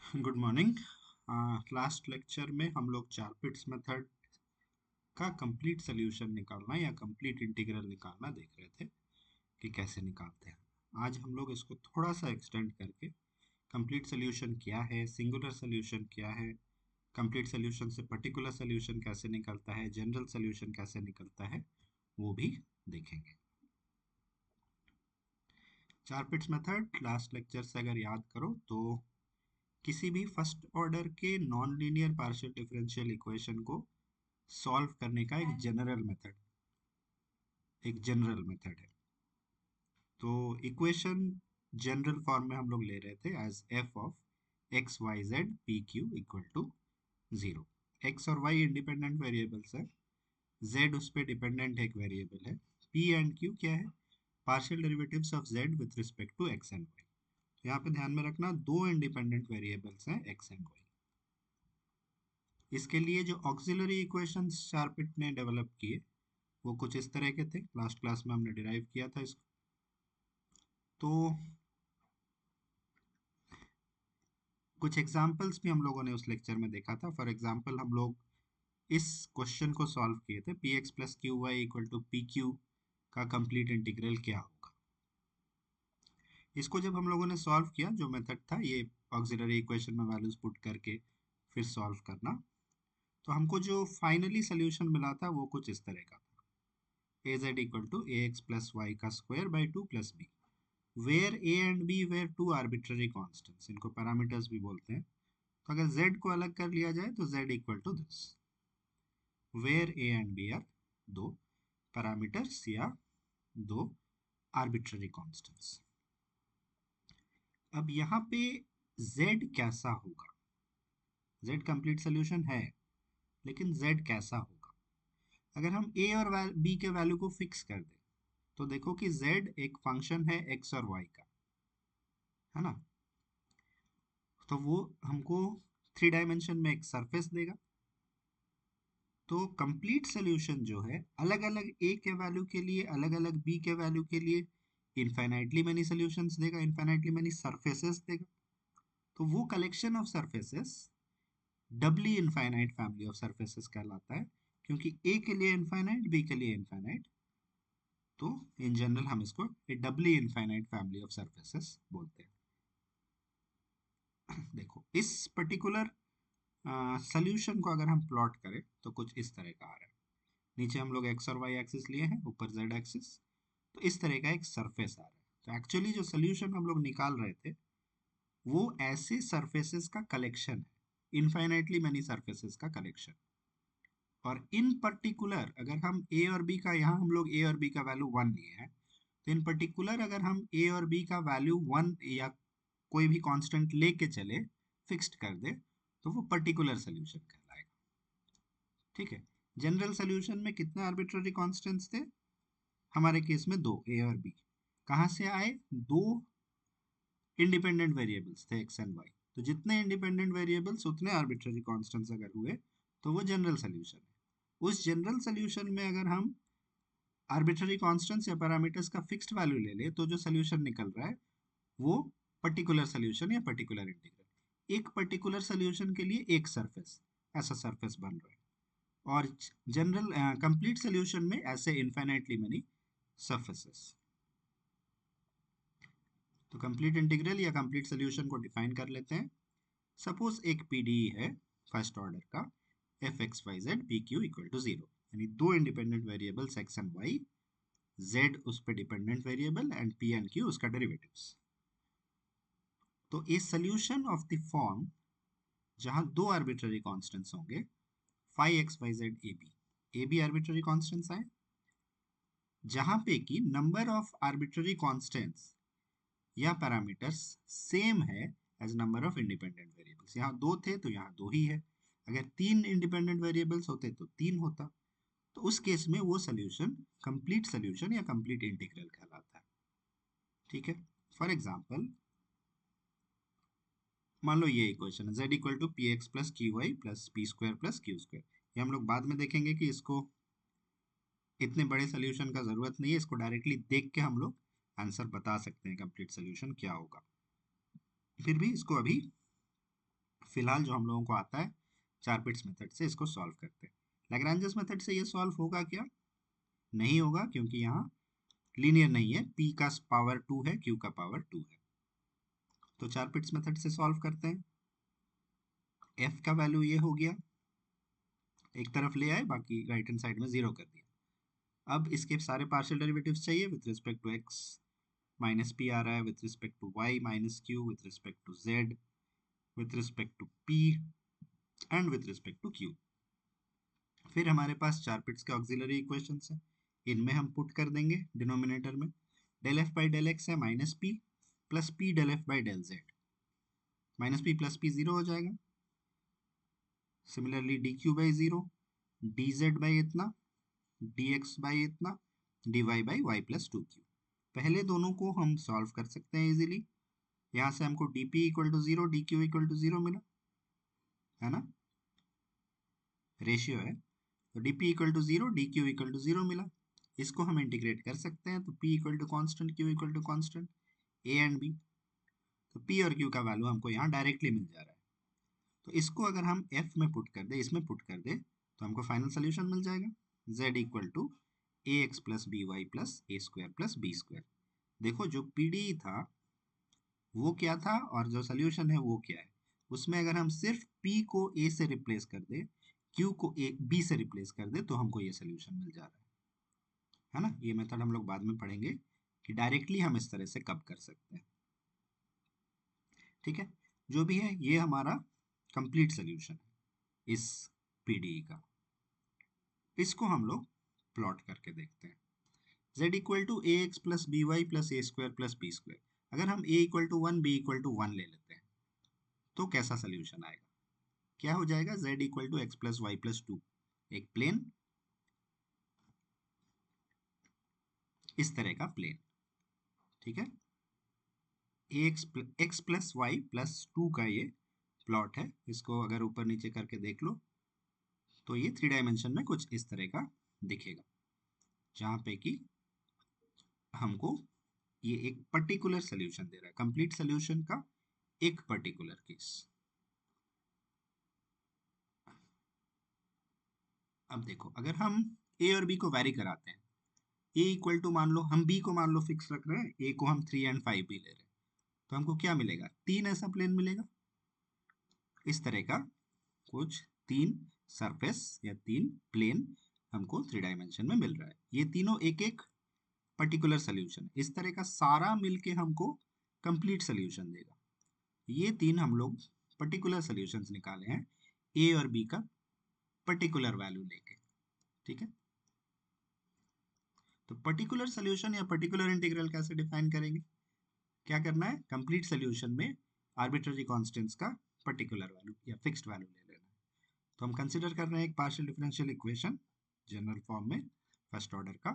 Good morning. Last lecture में हम लोग चारपिट्स मेथड का कंप्लीट सोल्यूशन निकालना या कंप्लीट इंटीग्रल निकालना देख रहे थे कि कैसे निकालते हैं। आज हम लोग इसको थोड़ा सा एक्सटेंड करके कंप्लीट सोल्यूशन क्या है, सिंगुलर सोल्यूशन क्या है, कंप्लीट सोल्यूशन से पर्टिकुलर सोल्यूशन कैसे निकलता है, जनरल सोल्यूशन कैसे निकलता है, वो भी देखेंगे। चारपिट्स मेथड लास्ट लेक्चर से अगर याद करो तो किसी भी फर्स्ट ऑर्डर के non linear partial differential equation को सॉल्व करने का एक जनरल मेथड है। तो इक्वेशन जनरल फॉर्म में हम लोग ले रहे थे as F of X Y Z P Q equal to 0। X और वाई इंडिपेंडेंट वेरिएबल्स है, जेड उस पर डिपेंडेंट एक वेरिएबल है, पी एंड क्यू क्या है, partial derivatives of Z with respect to X and Y. यहाँ पे ध्यान में रखना दो इंडिपेंडेंट वेरिएबल्स हैं एक्स एंड वाई। इसके लिए जो ऑक्सिलरी इक्वेशंस शार्पिट ने डेवलप किए वो कुछ इस तरह के थे। लास्ट क्लास में हमने डिराइव किया था इसको। तो कुछ एग्जाम्पल्स भी हम लोगों ने उस लेक्चर में देखा था। फॉर एग्जाम्पल हम लोग इस क्वेश्चन को सॉल्व किए थे, P X plus Q Y equal to P Q का कंप्लीट इंटीग्रल क्या होगा। इसको जब हम लोगों ने सॉल्व किया, जो मेथड था ये ऑक्सिलरी इक्वेशन में वैल्यूज पुट करके फिर सॉल्व करना, तो हमको जो फाइनली सोल्यूशन मिला था वो कुछ इस तरह का था। A Z equal to A x plus Y का square by two plus B, where A and B were two arbitrary constants, इनको पैरामीटर्स भी बोलते हैं। तो अगर z को अलग कर लिया जाए तो z equal to this, where A and B are दो पैरामीटर्स या दो आर्बिट्ररी कॉन्स्टेंट्स। अब यहाँ पे z कैसा होगा, z कंप्लीट सोल्यूशन है, लेकिन z कैसा होगा अगर हम a और b के वैल्यू को फिक्स कर दें। तो देखो कि z एक फंक्शन है x और y का, है ना। तो वो हमको 3 डायमेंशन में एक सरफेस देगा। तो कंप्लीट सोल्यूशन जो है अलग अलग a के वैल्यू के लिए, अलग अलग b के वैल्यू के लिए इनफाइनाइटली मेनी सॉल्यूशंस देगा, इनफाइनाइटली मेनी सरफेसेस देगा। तो वो collection of surfaces doubly infinite family of surfaces कहलाता है, क्योंकि a के लिए इनफाइनाइट, b के लिए इनफाइनाइट। तो इन जनरल हम इसको डबली इनफाइनाइट फैमिली ऑफ सरफेसेस बोलते हैं। देखो इस पर्टिकुलर सोल्यूशन को अगर हम प्लॉट करें तो कुछ इस तरह का आ रहा है। नीचे हम लोग एक्स और वाई एक्सिस लिए हैं, ऊपर जेड एक्सिस। तो इस तरह का एक सरफेस आ रहा है। तो एक्चुअली जो सोल्यूशन हम लोग निकाल रहे थे वो ऐसे सरफेसेस का कलेक्शन है, इनफाइनाइटली मेनी सरफेसेस का कलेक्शन। और इन पर्टिकुलर अगर हम ए और बी का, यहाँ हम लोग ए और बी का वैल्यू 1 लिए हैं, तो इन पर्टिकुलर अगर हम ए और बी का वैल्यू 1 या कोई भी कांस्टेंट लेके चले, फिक्स्ड कर दे, तो वो पर्टिकुलर सोल्यूशन कहलाएगा। ठीक है। जनरल सोल्यूशन में कितने आर्बिट्ररी कांस्टेंट्स थे हमारे केस में? दो, ए और बी। कहाँ से आए? दो इंडिपेंडेंट वेरिएबल्स थे एक्स एंड वाई। तो जितने इंडिपेंडेंट वेरिएबल्स उतने आर्बिट्ररी कांस्टेंट्स अगर हुए तो वो जनरल सोल्यूशन है। उस जनरल सोल्यूशन में अगर हम आर्बिट्ररी कांस्टेंट्स या पैरामीटर्स का फिक्स्ड वैल्यू ले ले तो जो सोल्यूशन निकल रहा है वो पर्टिकुलर सोल्यूशन या पर्टिकुलर इंटीग्रल। एक पर्टिकुलर सोल्यूशन के लिए एक सरफेस, ऐसा सरफेस बन रहा है। और जनरल कंप्लीट सोल्यूशन में ऐसे इनफाइनाइटली मेनी सरफेसेस। तो कंप्लीट इंटीग्रल या कंप्लीट सोल्यूशन को डिफाइन कर लेते हैं। सपोज एक पीडीई है फर्स्ट ऑर्डर का, F X Y Z P Q equal to 0, यानी दो independent variables X and Y, Z उस पर dependent variable and P and Q उसका डेरिवेटिव्स। तो a solution of the form जहां दो आर्बिट्ररी कांस्टेंट्स होंगे, phi X Y Z A B arbitrary constants आए, जहां पे कि नंबर ऑफ आर्बिट्ररी कांस्टेंट्स या पैरामीटर्स सेम है as number of independent variables. यहाँ दो थे तो यहाँ दो ही है। अगर तीन इंडिपेंडेंट वेरिएबल्स होते तो तीन होता। तो उस केस में वो सोल्यूशन कंप्लीट सोल्यूशन या कंप्लीट इंटीग्रल कहलाता है। ठीक है। फॉर एग्जाम्पल मान लो ये इक्वेशन है, z equal to P X plus Q Y plus P square plus Q square. ये हम लोग बाद में देखेंगे कि इसको इतने बड़े सोल्यूशन का जरूरत नहीं है, इसको डायरेक्टली देख के हम लोग आंसर बता सकते हैं कंप्लीट सोल्यूशन क्या होगा। फिर भी इसको अभी फिलहाल जो हम लोगों को आता है चारपिट्स मेथड से इसको सॉल्व करते हैं। लैग्रेंजेस मेथड से ये सॉल्व होगा क्या? नहीं होगा, क्योंकि यहाँ लीनियर नहीं है, p का पावर 2 है, q का पावर 2 है। तो चारपिट्स मेथड से सॉल्व करते हैं। f का वैल्यू ये हो गया, एक तरफ ले आए, बाकी राइट हैंड साइड में 0 कर दिया। अब इसके सारे पार्शियल डेरिवेटिव्स चाहिए with respect to x minus p आ रहा है, with respect to y minus q, with respect to z, with respect to p and with respect to q। फिर हमारे पास चारपिट्स के ऑक्सिलरी इक्वेशंस हैं, इनमें हम पुट कर देंगे डिनोमिनेटर में। Del F by del X है minus P plus P del F by del Z, minus P plus P 0 हो जाएगा। Similarly D Q by 0, D Z by इतना, डी एक्स बाई इतना, D Y by Y plus 2q। पहले दोनों को हम solve कर सकते हैं इजीली। यहाँ से हमको D P equal to 0, D Q equal to 0 मिला, है ना, रेशियो है। तो D P equal to 0, D Q equal to 0 मिला। इसको हम इंटीग्रेट कर सकते हैं, तो p equal to constant, q equal to constant, a and b। तो p और q का वैल्यू हमको यहाँ डायरेक्टली मिल जा रहा है। तो इसको अगर हम f में पुट कर दे, इसमें पुट कर दे, तो हमको फाइनल सोल्यूशन मिल जाएगा z equal to A x plus B Y plus A square plus B square. देखो जो पीडी था वो क्या था और जो सोल्यूशन है वो क्या है। उसमें अगर हम सिर्फ p को a से रिप्लेस कर दे, q को b से रिप्लेस कर दे, तो हमको ये सोल्यूशन मिल जा रहा है ना। ये मेथड हम लोग बाद में पढ़ेंगे कि डायरेक्टली हम इस तरह से कब कर सकते हैं। ठीक है, जो भी है ये हमारा कंप्लीट सोल्यूशन है इस पीडीई का। इसको हम लोग प्लॉट करके देखते हैं। z equal to A x plus B Y plus A square plus B square. अगर हम a equal to 1, b equal to 1 ले लेते हैं तो कैसा सोल्यूशन आएगा? क्या हो जाएगा? z equal to x plus Y plus 2, एक प्लेन, इस तरह का प्लेन। ठीक है, एक्स प्लस वाई प्लस 2 का ये प्लॉट है। इसको अगर ऊपर नीचे करके देख लो तो ये 3 डायमेंशन में कुछ इस तरह का दिखेगा, जहाँ पे कि हमको ये एक पर्टिकुलर सोल्यूशन दे रहा है, कंप्लीट सोल्यूशन का एक पर्टिकुलर केस। अब देखो, अगर हम a और b को वैरी कराते हैं, a इक्वल टू मान लो, हम b को मान लो फिक्स रख रहे हैं, a को हम 3 एंड 5 भी ले रहे हैं, तो हमको क्या मिलेगा? 3 ऐसा प्लेन मिलेगा, इस तरह का कुछ 3 सरफेस या 3 प्लेन हमको 3 डायमेंशन में मिल रहा है। ये तीनों एक एक पर्टिकुलर सोल्यूशन है, इस तरह का सारा मिलके हमको कंप्लीट सोल्यूशन देगा। ये तीन हम लोग पर्टिकुलर सोल्यूशंस निकाले हैं ए और बी का पर्टिकुलर वैल्यू लेके। ठीक है, तो पर्टिकुलर सोल्यूशन या पर्टिकुलर इंटीग्रल कैसे डिफाइन करेंगे? क्या करना है? कंप्लीट सोल्यूशन में आर्बिट्ररी कांस्टेंट्स का पर्टिकुलर वैल्यू या फिक्स्ड वैल्यू ले लेना है। तो हम कंसिडर कर रहे हैं एक partial differential equation general form में फर्स्ट ऑर्डर का।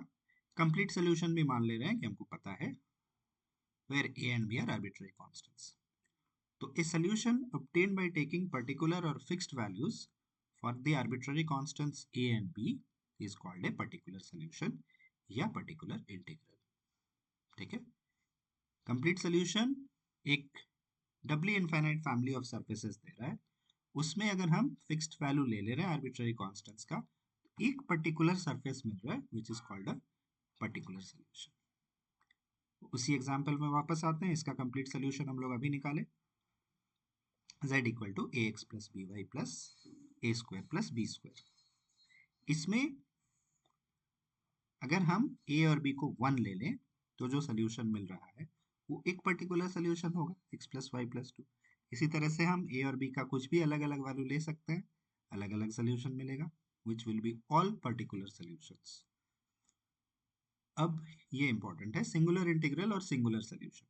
कंप्लीट सोल्यूशन भी मान ले रहे हैं कि हमको पता है where a and b are arbitrary constants. तो a solution obtained by taking particular or fixed values for the arbitrary constants a and b is called a particular solution या particular integral. ठीक है, कंप्लीट सोल्यूशन एक डबली infinite family of surfaces दे रहा है, उसमें अगर हम फिक्स्ड वैल्यू ले ले रहे हैं आर्बिट्ररी कांस्टेंट्स का, एक पर्टिकुलर सरफेस मिल रहा है which is called a particular solution. उसी एग्जांपल में वापस आते हैं, इसका कंप्लीट सोल्यूशन हम लोग अभी निकाले, z equal to A x plus B Y plus A square plus B square. इसमें अगर हम a और b को 1 ले लें तो जो सोल्यूशन मिल रहा है वो एक पर्टिकुलर सोल्यूशन होगा, x प्लस वाई प्लस 2। इसी तरह से हम a और b का कुछ भी अलग अलग वैल्यू ले सकते हैं, अलग अलग सोल्यूशन मिलेगा, which will be all particular solutions. अब ये इंपॉर्टेंट है, सिंगुलर इंटीग्रल और सिंगुलर सोल्यूशन।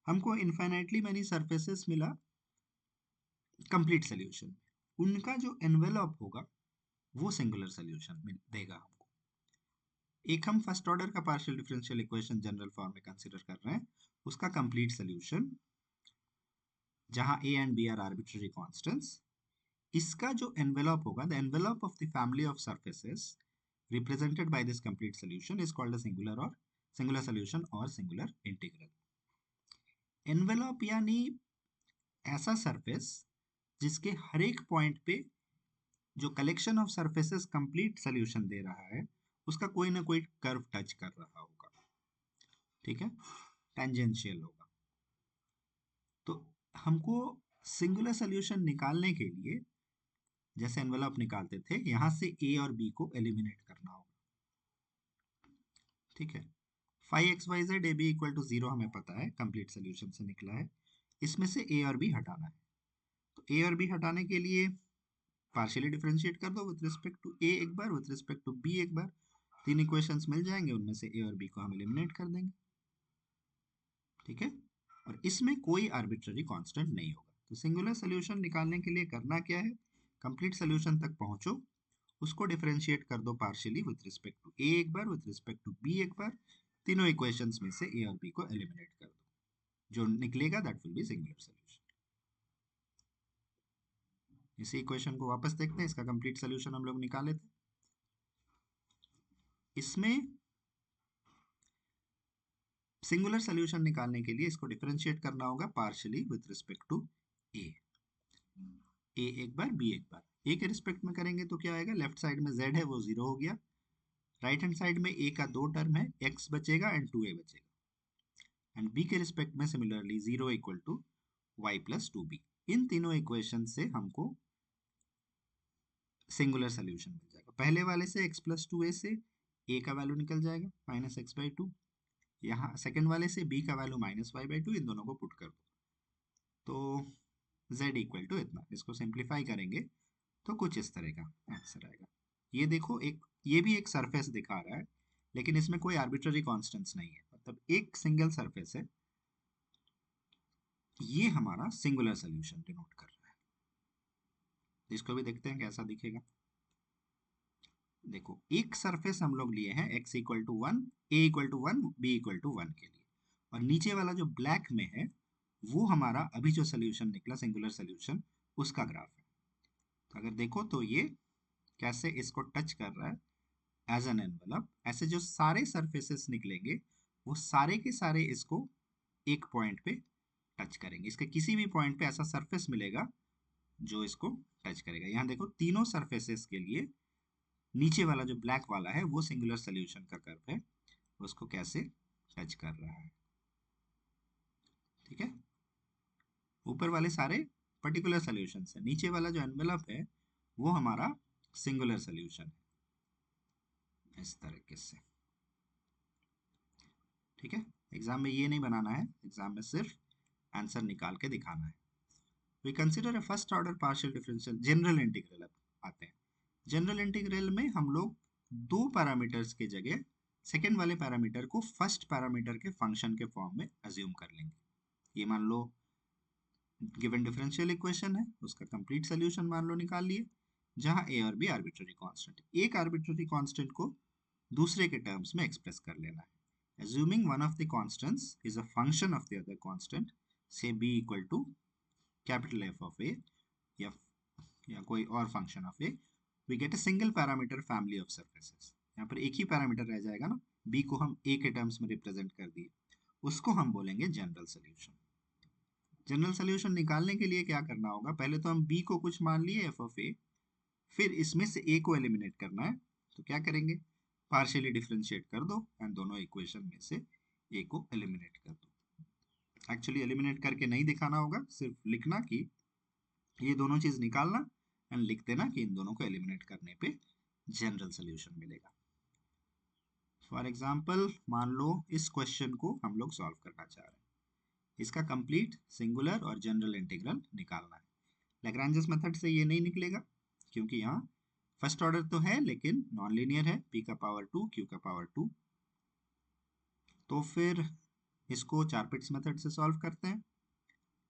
हमको इनफाइनाइटली मैनी सरफेसेस मिला कंप्लीट सोल्यूशन, उनका जो एनवेलप होगा वो सिंगुलर सोल्यूशन देगा हमको। एक हम फर्स्ट ऑर्डर का partial differential equation general form में कंसीडर कर रहे हैं, उसका कंप्लीट सोल्यूशन जहां a and b are arbitrary constants, इसका जो एनवेलप होगा, the envelope of the family of surfaces represented by this complete solution is called a singular solution और सिंगुलर इंटीग्रल। एनवेलप यानी ऐसा सरफेस जिसके हर एक पॉइंट पे जो collection of surfaces complete solution दे रहा है उसका कोई ना कोई कर्व टच कर रहा होगा, ठीक है, टेंजेंशियल होगा। तो हमको सिंगुलर सोल्यूशन निकालने के लिए जैसे एनवेलप निकालते थे यहां से ए और बी को एलिमिनेट करना होगा, ठीक है। 5xyz A B equal to 0 हमें पता है, कंप्लीट सोल्यूशन से निकला है। इसमें से ए और बी हटाना है, तो ए और बी हटाने के लिए पार्शियली डिफरेंशिएट कर दो विद रिस्पेक्ट टू ए एक बार, विद रिस्पेक्ट टू बी एक बार, तीन इक्वेशंस मिल जाएंगे, उनमें से ए और बी को हम एलिमिनेट कर देंगे, ठीक है। और इसमें कोई आर्बिट्ररी कांस्टेंट नहीं होगा। तो सिंगुलर सोल्यूशन निकालने के लिए करना क्या है, कंप्लीट सोल्यूशन तक पहुंचो, उसको डिफरेंशिएट कर दो पार्शियली विद रिस्पेक्ट टू ए एक बार, विद रिस्पेक्ट टू बी एक बार, तीनों इक्वेशंस में से ए और बी को एलिमिनेट कर दो, जो निकलेगा that will be singular solution. इसी इक्वेशन को वापस देखते हैं, इसका कंप्लीट सोल्यूशन हम लोग निकाले थे। इसमें सिंगुलर सोल्यूशन निकालने के लिए इसको डिफरेंशिएट करना होगा पार्शियली विद रिस्पेक्ट टू ए, ए एक बार बी एक बार। ए के रिस्पेक्ट में करेंगे तो क्या आएगा, लेफ्ट साइड में z है वो 0 हो गया, राइट हैंड साइड में a का दो टर्म है, x बचेगा एंड 2a बचेगा, एंड b के रिस्पेक्ट में similarly 0 equal to y plus 2b। इन तीनों इक्वेशन से हमको सिंगुलर सोल्यूशन मिल जाएगा। पहले वाले से x प्लस 2a से a का वैल्यू निकल जाएगा माइनस एक्स बाई टू, यहाँ सेकेंड वाले से b का value minus Y by two, इन दोनों को पुट कर दो तो z इक्वल टू इतना। इसको सिंप्लीफाई करेंगे तो कुछ इस तरह का आंसर आएगा। ये देखो, ये भी एक सरफेस दिखा रहा है लेकिन इसमें कोई आर्बिट्ररी कांस्टेंट्स नहीं है, मतलब एक सिंगल सरफेस है। ये हमारा सिंगुलर सोल्यूशन डिनोट कर रहा है। इसको भी देखते हैं कैसा दिखेगा। देखो, एक सरफेस हम लोग लिए हैं x equal to 1, a equal to 1, b equal to 1 के लिए, और नीचे वाला जो ब्लैक में है वो हमारा अभी जो सोल्यूशन निकला सिंगुलर सोल्यूशन उसका ग्राफ है। तो अगर देखो तो ये कैसे इसको टच कर रहा है एज एन एनवेलप। ऐसे जो सारे सरफेसेस निकलेंगे वो सारे के सारे इसको एक पॉइंट पे टच करेंगे, इसके किसी भी पॉइंट पे ऐसा सरफेस मिलेगा जो इसको टच करेगा। यहाँ देखो तीनों सरफेसेस के लिए नीचे वाला जो ब्लैक वाला है वो सिंगुलर सोल्यूशन का कर्व है, उसको कैसे टच कर रहा है, ठीक है। ऊपर वाले सारे पर्टिकुलर सोल्यूशन है, नीचे वाला जो एनवेलप है वो हमारा सिंगुलर सोल्यूशन है, इस तरीके से, ठीक है। एग्जाम में ये नहीं बनाना है, एग्जाम में सिर्फ आंसर निकाल के दिखाना है। We consider a first order partial differential general integral. अब आते हैं जनरल इंटीग्रल में, हम लोग दो पैरामीटर्स के जगह सेकेंड वाले पैरामीटर को फर्स्ट पैरामीटर के फंक्शन के फॉर्म में अज्यूम कर लेंगे। ये मान लो गिवन डिफरेंशियल इक्वेशन है, उसका कंप्लीट सोल्यूशन मान लो निकाल लिए, जहां ए और बी आर्बिट्ररी कांस्टेंट, एक आर्बिट्ररी कांस्टेंट को दूसरे के टर्म्स में एक्सप्रेस कर लेना है। assuming one of the constants is a function of the other constant, say b equal to capital F of a या कोई और function of A, we get a single parameter family of surfaces। यहाँ पर एक ही parameter रह जाएगा ना, b को हम a के टर्म्स में रिप्रेजेंट कर दिए, उसको हम बोलेंगे जनरल सोल्यूशन। जनरल सोल्यूशन निकालने के लिए क्या करना होगा, पहले तो हम b को कुछ मान लिए f ऑफ a, फिर इसमें से a को एलिमिनेट करना है, तो क्या करेंगे, पार्शियली डिफरेंशिएट कर दो एंड दोनों इक्वेशन में से a को एलिमिनेट कर दो। एक्चुअली एलिमिनेट करके नहीं दिखाना होगा, सिर्फ लिखना कि ये दोनों चीज निकालना एंड लिख देना कि इन दोनों को एलिमिनेट करने पे जनरल सोल्यूशन मिलेगा। फॉर एग्जाम्पल मान लो इस क्वेश्चन को हम लोग सॉल्व करना चाह रहे हैं, इसका कंप्लीट सिंगुलर और जनरल इंटीग्रल निकालना है। लैग्रेंजेस मेथड से ये नहीं निकलेगा क्योंकि यहाँ फर्स्ट ऑर्डर तो है लेकिन नॉन लीनियर है, p का पावर 2 q का पावर 2, तो फिर इसको चारपिट्स मेथड से सॉल्व करते हैं।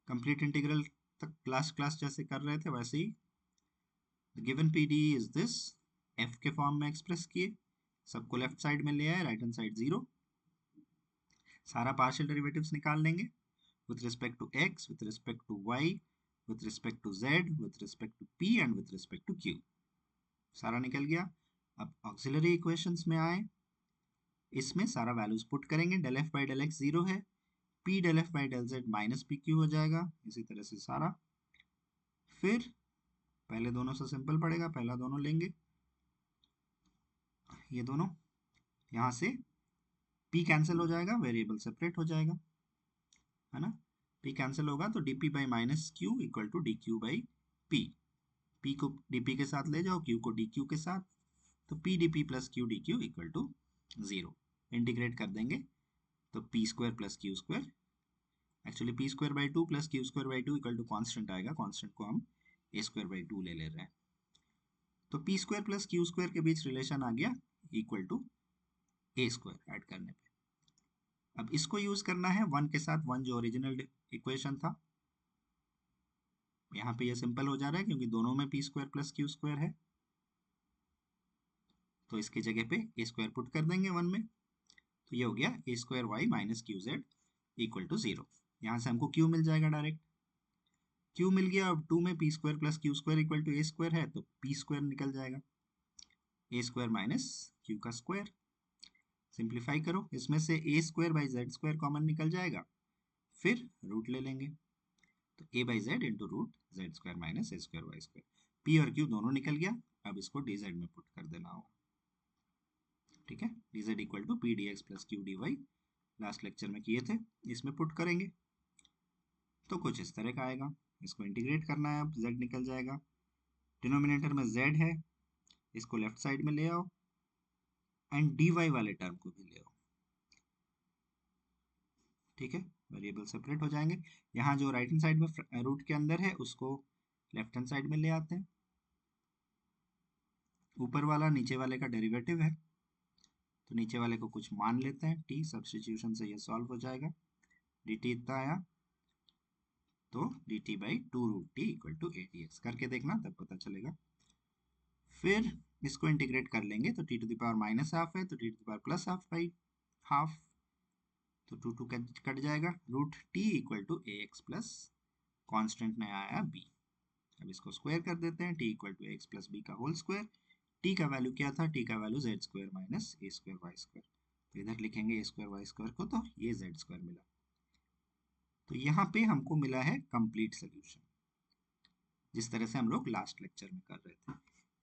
कंप्लीट इंटीग्रल तक क्लास जैसे कर रहे थे वैसे ही, given pd is this, f के फॉर्म में एक्सप्रेस किए, सबको लेफ्ट साइड में ले आए, राइट हैंड साइड 0, सारा पार्शियल डेरिवेटिव्स निकाल लेंगे with respect to x, with respect to y, with respect to z, with respect to p and with respect to q, सारा निकल गया। अब ऑक्सिलरी इक्वेशंस में आए, इसमें सारा वैल्यूज पुट करेंगे, del F by del X 0 है, p del F by del Z minus P Q हो जाएगा, इसी तरह से सारा। फिर पहले दोनों से सिंपल पड़ेगा, पहला दोनों लेंगे, ये दोनों, यहाँ से p कैंसिल हो जाएगा, वेरिएबल सेपरेट हो जाएगा, है ना। p कैंसिल होगा तो dp by minus Q equal to dq by p। p को dp के साथ ले जाओ, q को dq के साथ, तो p dp plus q dq equal to 0। Integrate कर देंगे तो p square plus q square, actually p square by 2 plus q square by 2 equal to constant आएगा, कॉन्स्टेंट को हम a स्क्वायर बाई 2 ले रहे हैं, तो p square plus q square के बीच रिलेशन आ गया equal to a square add करने पे। अब इसको यूज करना है 1 के साथ, 1 जो ओरिजिनल इक्वेशन था, यहाँ पे ये सिंपल हो जा रहा है क्योंकि दोनों में p square plus q square है, तो इसकी जगह पे a स्क्वायर पुट कर देंगे 1 में, तो ये हो गया a square Y minus Q Z equal to 0। यहाँ से हमको q मिल जाएगा डायरेक्ट, q मिल गया। अब 2 में p square plus q square equal to a square है, तो p स्क्वायर निकल जाएगा, a स्क्वायर माइनस q का स्क्वायर। सिंप्लीफाई करो, इसमें से a square by Z square common निकल जाएगा, फिर रूट ले लेंगे, तो a by Z into root Z square minus A square Y square, p और q दोनों निकल गया। अब इसको dz में पुट कर देना होगा, ठीक है। dz equal to P D X plus Q D Y, last lecture में किए थे, इसमें पुट करेंगे तो कुछ इस तरह का आएगा। इसको इंटीग्रेट करना है, अब z निकल जाएगा, डिनोमिनेटर में z है, इसको लेफ्ट साइड में ले आओ एंड dy वाले टर्म को भी ले आओ, ठीक है। वेरिएबल सेपरेट हो जाएंगे, यहाँ जो राइट हैंड साइड में रूट के अंदर है उसको लेफ्ट हैंड साइड में ले आते हैं, ऊपर वाला नीचे वाले का डेरिवेटिव है, तो नीचे वाले को कुछ मान लेते हैं t, सब्स्टिट्यूशन से ये सॉल्व हो जाएगा, dt इतना आया, तो dt by 2 root T equal to A D X, करके देखना तब पता चलेगा। फिर इसको इंटीग्रेट कर लेंगे तो t to the power minus half है, तो t to the power plus half by half, तो 2 कट जाएगा, root t equal to A x plus constant में आया b। अब इसको स्क्वायर कर देते हैं, t equal to x plus b का होल स्क्वायर, t का वैल्यू क्या था, t का वैल्यू जेड स्क्वायर माइनस ए स्क्वायर वाई स्क्वायर, तो इधर लिखेंगे ए स्क्वायर वाई स्क्वायर को, तो ये जेड स्क्वायर मिला। तो यहाँ पे हमको मिला है कंप्लीट सोल्यूशन, जिस तरह से हम लोग लास्ट लेक्चर में कर रहे थे।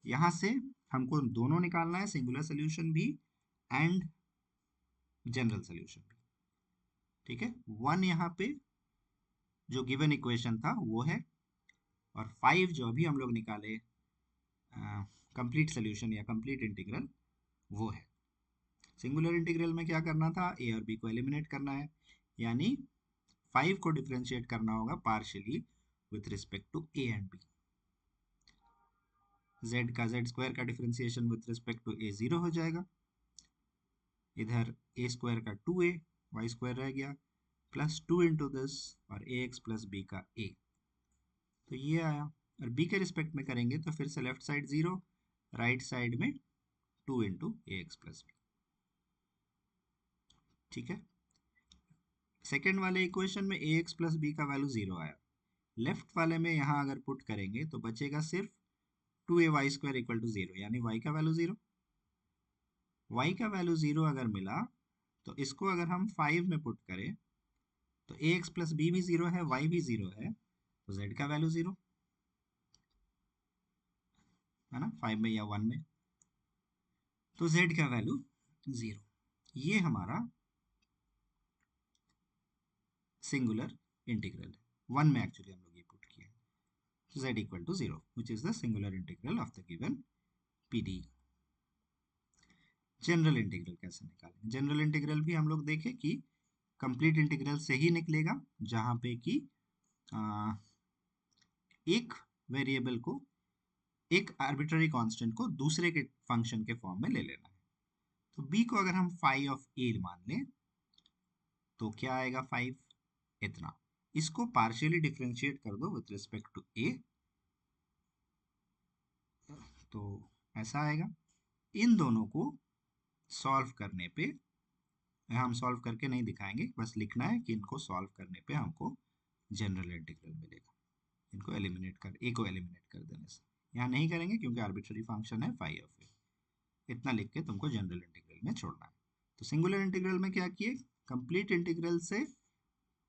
यहाँ से हमको दोनों निकालना है, सिंगुलर सोल्यूशन भी एंड जनरल सोल्यूशन भी, ठीक है। 1 यहाँ पे जो गिवन इक्वेशन था वो है, और 5 जो अभी हम लोग निकाले कंप्लीट सोल्यूशन या कंप्लीट इंटीग्रल, वो है। सिंगुलर इंटीग्रल में क्या करना था, ए और बी को एलिमिनेट करना है, यानी 5 को डिफरेंशिएट करना होगा partially with respect to a and b. z का z स्क्वायर का differentiation with respect to a 0 हो जाएगा, इधर a स्क्वायर का 2a y स्क्वायर रह गया, प्लस 2 इंटू दिस और ए एक्स प्लस बी का a, तो ये आया। और b के रिस्पेक्ट में करेंगे तो फिर से लेफ्ट साइड 0, राइट साइड में 2 इंटू ए एक्स प्लस बी, ठीक है। सेकेंड वाले इक्वेशन में ए एक्स प्लस बी का वैल्यू 0 आया, लेफ्ट वाले में यहाँ अगर पुट करेंगे तो बचेगा सिर्फ 2a Y square equal to 0, यानी y का वैल्यू 0। y का वैल्यू 0 अगर मिला तो इसको अगर हम 5 में पुट करें तो ए एक्स प्लस बी भी 0 है, y भी 0 है, तो z का वैल्यू 0 है ना, 5 में या 1 में, तो z का वैल्यू 0। ये हमारा सिंगुलर इंटीग्रल है, 1 में एक्चुअली हम लोग ये पुट किया, तो z equal to 0 which is the singular integral of the given PD. General integral कैसे निकालें, जनरल इंटीग्रल भी हम लोग देखें कि कंप्लीट इंटीग्रल से ही निकलेगा, जहां पे कि एक वेरिएबल को, एक आर्बिट्ररी कांस्टेंट को दूसरे के फंक्शन के फॉर्म में ले लेना है। तो b को अगर हम फाई ऑफ a मान लें तो क्या आएगा, 5 इतना, इसको पार्शियली डिफरेंशिएट कर दो विथ रिस्पेक्ट टू a, तो ऐसा आएगा। इन दोनों को सॉल्व करने पे, हम सॉल्व करके नहीं दिखाएंगे, बस लिखना है कि इनको सॉल्व करने पे हमको जनरल इंटीग्रल मिलेगा। इनको एलिमिनेट कर, ए को एलिमिनेट कर देने से, यहाँ नहीं करेंगे क्योंकि आर्बिट्ररी फंक्शन है फाई ऑफ ए, इतना लिख के तुमको जनरल इंटीग्रल में छोड़ना है। तो सिंगुलर इंटीग्रल में क्या किए, कंप्लीट इंटीग्रल से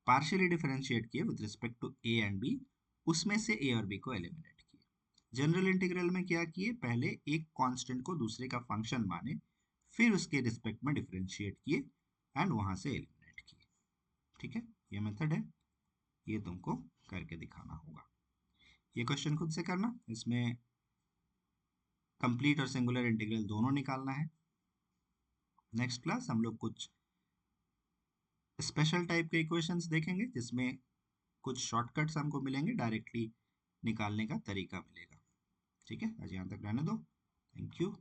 पार्शियली डिफरेंशिएट किए with respect to a and b, उसमें से ए और बी को एलिमिनेट किए। जनरल इंटीग्रल में क्या किए, पहले एक कांस्टेंट को दूसरे का फंक्शन माने, फिर उसके रिस्पेक्ट में डिफरेंशिएट किए एंड वहां से एलिमिनेट किए। ठीक है, ये मेथड है, ये तुमको करके दिखाना होगा। ये क्वेश्चन खुद से करना, इसमें कंप्लीट और सिंगुलर इंटीग्रल दोनों निकालना है। नेक्स्ट क्लास हम लोग कुछ स्पेशल टाइप के इक्वेशंस देखेंगे जिसमें कुछ शॉर्टकट्स हमको मिलेंगे, डायरेक्टली निकालने का तरीका मिलेगा। ठीक है, आज यहाँ तक रहने दो। Thank you.